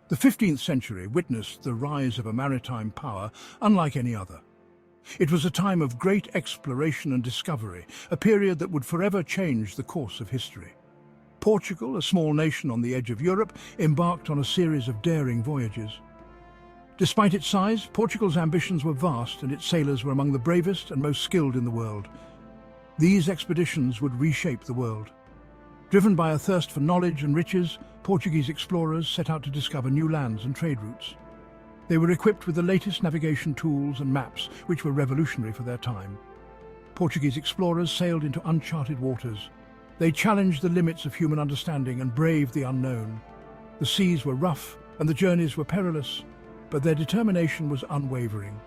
The 15th century witnessed the rise of a maritime power unlike any other. It was a time of great exploration and discovery, a period that would forever change the course of history. Portugal, a small nation on the edge of Europe, embarked on a series of daring voyages. Despite its size, Portugal's ambitions were vast and its sailors were among the bravest and most skilled in the world. These expeditions would reshape the world. Driven by a thirst for knowledge and riches, Portuguese explorers set out to discover new lands and trade routes. They were equipped with the latest navigation tools and maps, which were revolutionary for their time. Portuguese explorers sailed into uncharted waters. They challenged the limits of human understanding and braved the unknown. The seas were rough and the journeys were perilous, but their determination was unwavering.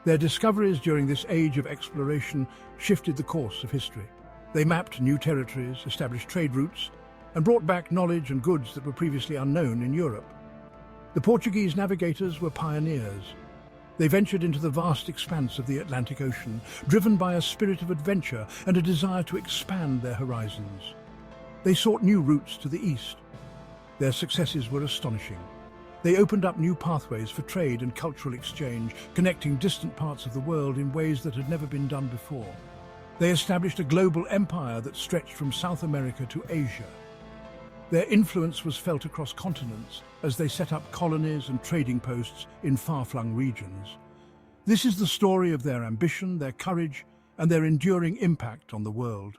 Their discoveries during this age of exploration shifted the course of history. They mapped new territories, established trade routes, and brought back knowledge and goods that were previously unknown in Europe. The Portuguese navigators were pioneers. They ventured into the vast expanse of the Atlantic Ocean, driven by a spirit of adventure and a desire to expand their horizons. They sought new routes to the east. Their successes were astonishing. They opened up new pathways for trade and cultural exchange, connecting distant parts of the world in ways that had never been done before. They established a global empire that stretched from South America to Asia. Their influence was felt across continents as they set up colonies and trading posts in far-flung regions. This is the story of their ambition, their courage, and their enduring impact on the world.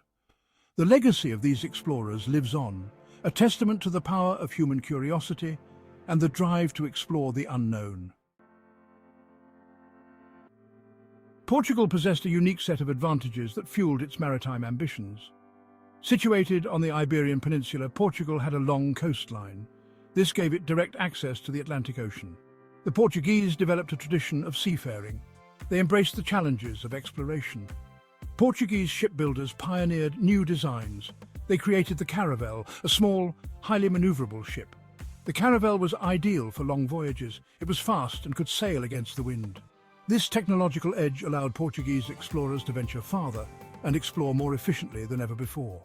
The legacy of these explorers lives on, a testament to the power of human curiosity and the drive to explore the unknown. Portugal possessed a unique set of advantages that fueled its maritime ambitions. Situated on the Iberian Peninsula, Portugal had a long coastline. This gave it direct access to the Atlantic Ocean. The Portuguese developed a tradition of seafaring. They embraced the challenges of exploration. Portuguese shipbuilders pioneered new designs. They created the caravel, a small, highly maneuverable ship. The caravel was ideal for long voyages. It was fast and could sail against the wind. This technological edge allowed Portuguese explorers to venture farther and explore more efficiently than ever before.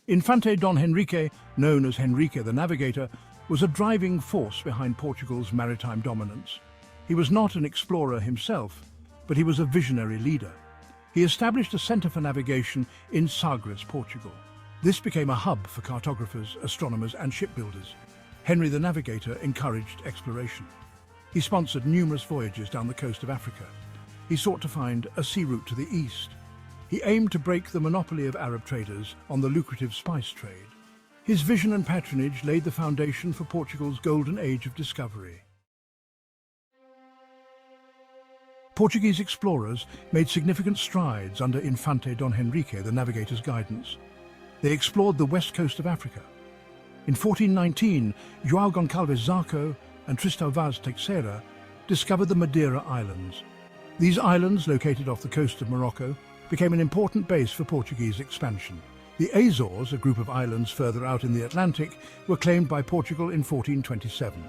Infante Don Henrique, known as Henrique the Navigator, was a driving force behind Portugal's maritime dominance. He was not an explorer himself, but he was a visionary leader. He established a centre for navigation in Sagres, Portugal. This became a hub for cartographers, astronomers and shipbuilders. Henry the Navigator encouraged exploration. He sponsored numerous voyages down the coast of Africa. He sought to find a sea route to the east. He aimed to break the monopoly of Arab traders on the lucrative spice trade. His vision and patronage laid the foundation for Portugal's golden age of discovery. Portuguese explorers made significant strides under Infante Don Henrique the Navigator's guidance. They explored the west coast of Africa. In 1419, João Goncalves Zarco and Tristão Vaz Teixeira discovered the Madeira Islands. These islands, located off the coast of Morocco, became an important base for Portuguese expansion. The Azores, a group of islands further out in the Atlantic, were claimed by Portugal in 1427.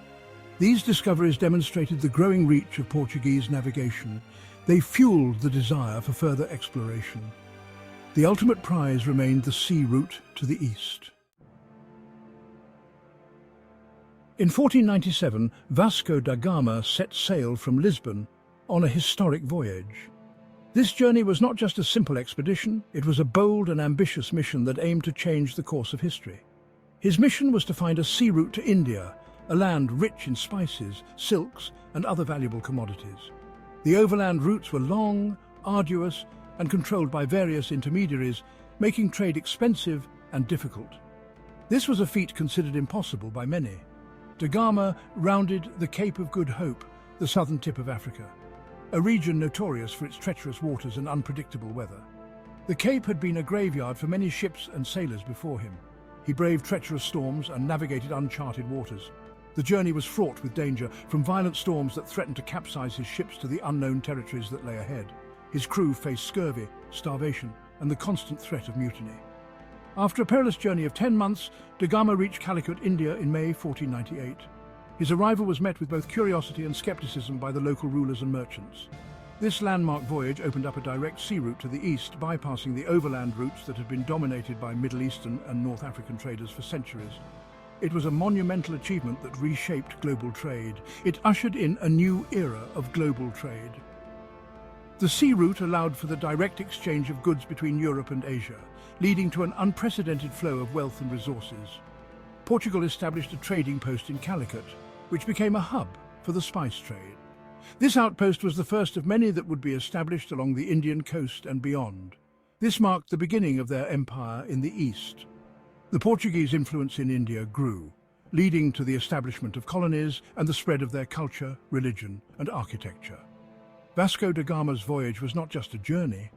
These discoveries demonstrated the growing reach of Portuguese navigation. They fueled the desire for further exploration. The ultimate prize remained the sea route to the east. In 1497, Vasco da Gama set sail from Lisbon on a historic voyage. This journey was not just a simple expedition, it was a bold and ambitious mission that aimed to change the course of history. His mission was to find a sea route to India, a land rich in spices, silks, and other valuable commodities. The overland routes were long, arduous, and controlled by various intermediaries, making trade expensive and difficult. This was a feat considered impossible by many. Da Gama rounded the Cape of Good Hope, the southern tip of Africa, a region notorious for its treacherous waters and unpredictable weather. The Cape had been a graveyard for many ships and sailors before him. He braved treacherous storms and navigated uncharted waters. The journey was fraught with danger, from violent storms that threatened to capsize his ships to the unknown territories that lay ahead. His crew faced scurvy, starvation, and the constant threat of mutiny. After a perilous journey of 10 months, Da Gama reached Calicut, India in May 1498. His arrival was met with both curiosity and skepticism by the local rulers and merchants. This landmark voyage opened up a direct sea route to the east, bypassing the overland routes that had been dominated by Middle Eastern and North African traders for centuries. It was a monumental achievement that reshaped global trade. It ushered in a new era of global trade. The sea route allowed for the direct exchange of goods between Europe and Asia, leading to an unprecedented flow of wealth and resources. Portugal established a trading post in Calicut, which became a hub for the spice trade. This outpost was the first of many that would be established along the Indian coast and beyond. This marked the beginning of their empire in the east. The Portuguese influence in India grew, leading to the establishment of colonies and the spread of their culture, religion, and architecture. Vasco da Gama's voyage was not just a journey,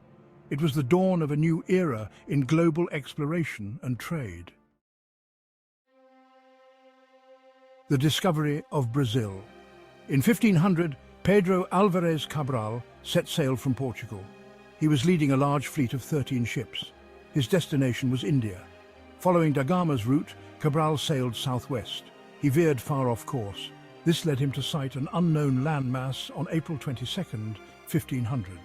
it was the dawn of a new era in global exploration and trade. The discovery of Brazil. In 1500, Pedro Álvares Cabral set sail from Portugal. He was leading a large fleet of 13 ships. His destination was India. Following da Gama's route, Cabral sailed southwest. He veered far off course. This led him to sight an unknown landmass on April 22, 1500.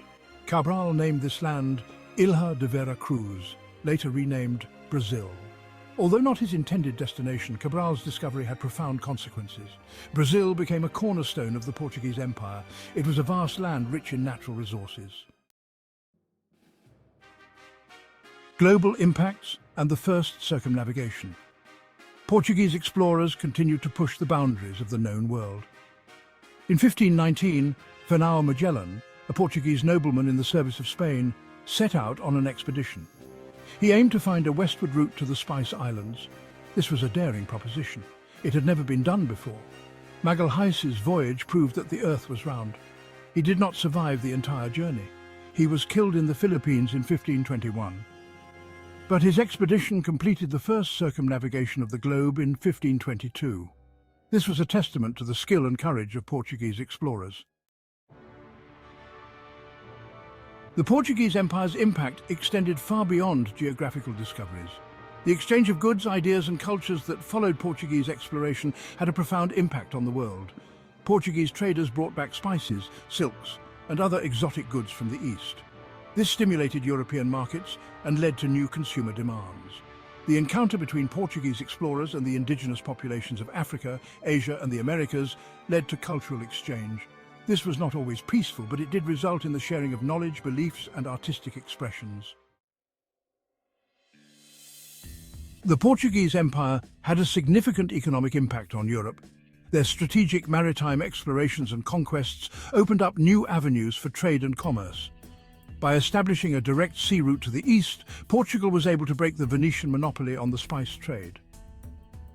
Cabral named this land Ilha de Vera Cruz, later renamed Brazil. Although not his intended destination, Cabral's discovery had profound consequences. Brazil became a cornerstone of the Portuguese Empire. It was a vast land rich in natural resources. Global impacts and the first circumnavigation. Portuguese explorers continued to push the boundaries of the known world. In 1519, Fernão Magellan, a Portuguese nobleman in the service of Spain, set out on an expedition. He aimed to find a westward route to the Spice Islands. This was a daring proposition. It had never been done before. Magalhaes's voyage proved that the Earth was round. He did not survive the entire journey. He was killed in the Philippines in 1521. But his expedition completed the first circumnavigation of the globe in 1522. This was a testament to the skill and courage of Portuguese explorers. The Portuguese Empire's impact extended far beyond geographical discoveries. The exchange of goods, ideas and cultures that followed Portuguese exploration had a profound impact on the world. Portuguese traders brought back spices, silks and other exotic goods from the east. This stimulated European markets and led to new consumer demands. The encounter between Portuguese explorers and the indigenous populations of Africa, Asia and the Americas led to cultural exchange. This was not always peaceful, but it did result in the sharing of knowledge, beliefs and artistic expressions. The Portuguese Empire had a significant economic impact on Europe. Their strategic maritime explorations and conquests opened up new avenues for trade and commerce. By establishing a direct sea route to the east, Portugal was able to break the Venetian monopoly on the spice trade.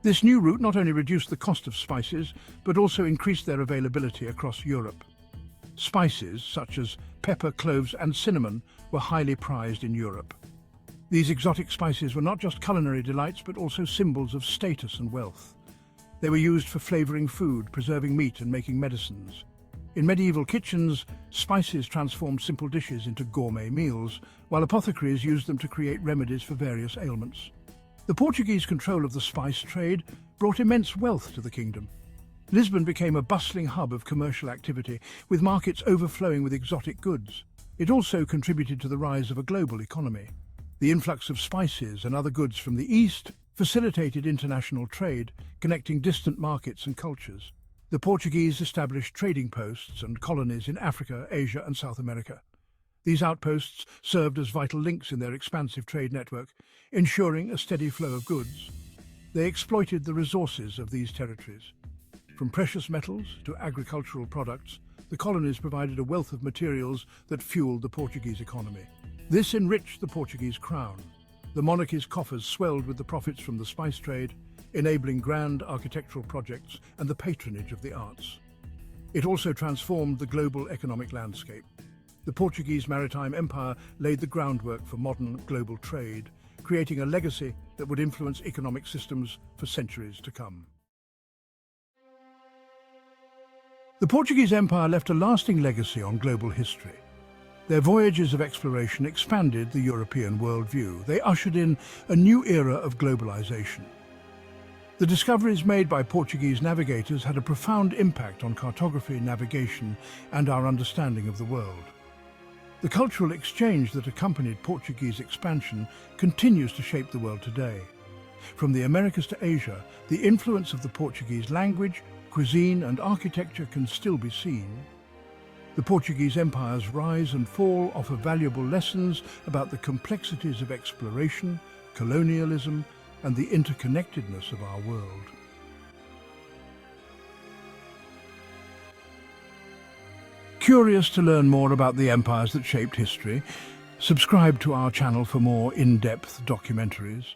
This new route not only reduced the cost of spices, but also increased their availability across Europe. Spices, such as pepper, cloves and cinnamon, were highly prized in Europe. These exotic spices were not just culinary delights, but also symbols of status and wealth. They were used for flavoring food, preserving meat and making medicines. In medieval kitchens, spices transformed simple dishes into gourmet meals, while apothecaries used them to create remedies for various ailments. The Portuguese control of the spice trade brought immense wealth to the kingdom. Lisbon became a bustling hub of commercial activity, with markets overflowing with exotic goods. It also contributed to the rise of a global economy. The influx of spices and other goods from the east facilitated international trade, connecting distant markets and cultures. The Portuguese established trading posts and colonies in Africa, Asia and South America. These outposts served as vital links in their expansive trade network, ensuring a steady flow of goods. They exploited the resources of these territories. From precious metals to agricultural products, the colonies provided a wealth of materials that fueled the Portuguese economy. This enriched the Portuguese crown. The monarchy's coffers swelled with the profits from the spice trade, enabling grand architectural projects and the patronage of the arts. It also transformed the global economic landscape. The Portuguese Maritime Empire laid the groundwork for modern global trade, creating a legacy that would influence economic systems for centuries to come. The Portuguese Empire left a lasting legacy on global history. Their voyages of exploration expanded the European worldview. They ushered in a new era of globalization. The discoveries made by Portuguese navigators had a profound impact on cartography, navigation, and our understanding of the world. The cultural exchange that accompanied Portuguese expansion continues to shape the world today. From the Americas to Asia, the influence of the Portuguese language, cuisine and architecture can still be seen. The Portuguese Empire's rise and fall offer valuable lessons about the complexities of exploration, colonialism, and the interconnectedness of our world. Curious to learn more about the empires that shaped history? Subscribe to our channel for more in-depth documentaries.